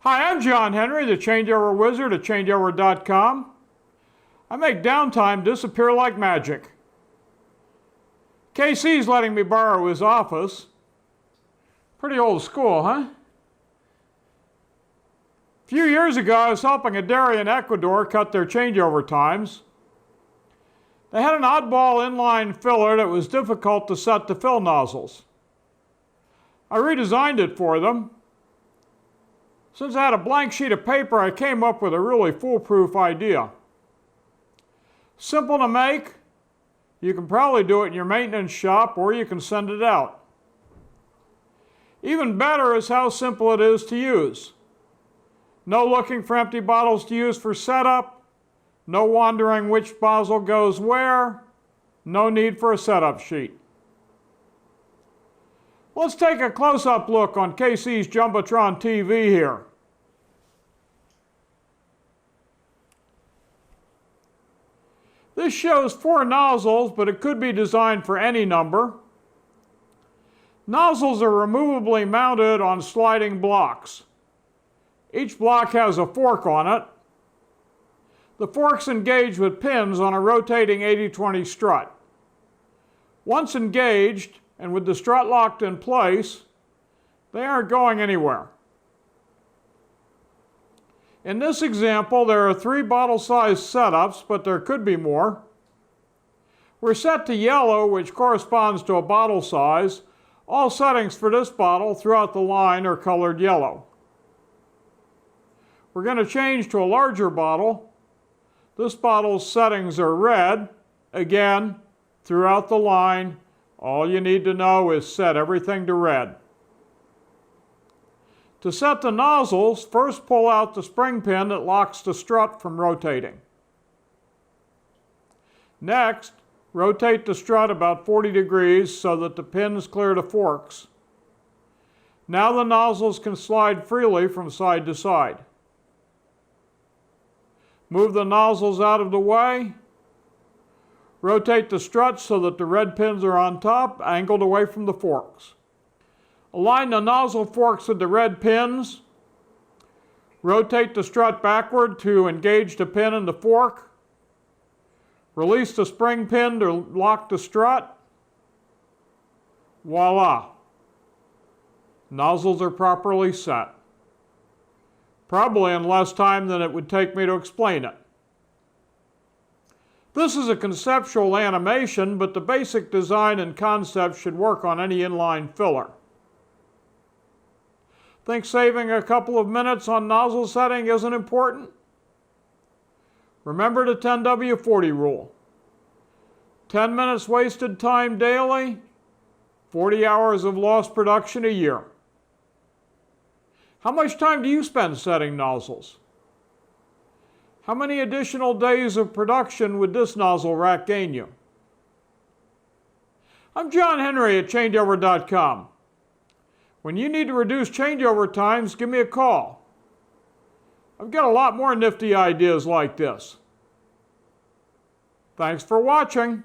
Hi, I'm John Henry, the Changeover Wizard at Changeover.com. I make downtime disappear like magic. KC's letting me borrow his office. Pretty old school, huh? A few years ago, I was helping a dairy in Ecuador cut their changeover times. They had an oddball inline filler that was difficult to set to fill nozzles. I redesigned it for them. Since I had a blank sheet of paper, I came up with a really foolproof idea. Simple to make. You can probably do it in your maintenance shop, or you can send it out. Even better is how simple it is to use. No looking for empty bottles to use for setup. No wondering which nozzle goes where. No need for a setup sheet. Let's take a close-up look on KC's Jumbotron TV here. This shows 4 nozzles, but it could be designed for any number. Nozzles are removably mounted on sliding blocks. Each block has a fork on it. The forks engage with pins on a rotating 80-20 strut. Once engaged, and with the strut locked in place, they aren't going anywhere. In this example, there are 3 bottle-sized setups, but there could be more. We're set to yellow, which corresponds to a bottle size. All settings for this bottle throughout the line are colored yellow. We're going to change to a larger bottle. This bottle's settings are red. Again, throughout the line, all you need to know is set everything to red. To set the nozzles, first pull out the spring pin that locks the strut from rotating. Next, rotate the strut about 40 degrees so that the pins clear the forks. Now the nozzles can slide freely from side to side. Move the nozzles out of the way. Rotate the strut so that the red pins are on top, angled away from the forks. Align the nozzle forks with the red pins. Rotate the strut backward to engage the pin in the fork. Release the spring pin to lock the strut. Voila! Nozzles are properly set. Probably in less time than it would take me to explain it. This is a conceptual animation, but the basic design and concept should work on any inline filler. Think saving a couple of minutes on nozzle setting isn't important? Remember the 10W40 rule. 10 minutes wasted time daily, 40 hours of lost production a year. How much time do you spend setting nozzles? How many additional days of production would this nozzle rack gain you? I'm John Henry at Changeover.com. When you need to reduce changeover times, give me a call. I've got a lot more nifty ideas like this. Thanks for watching.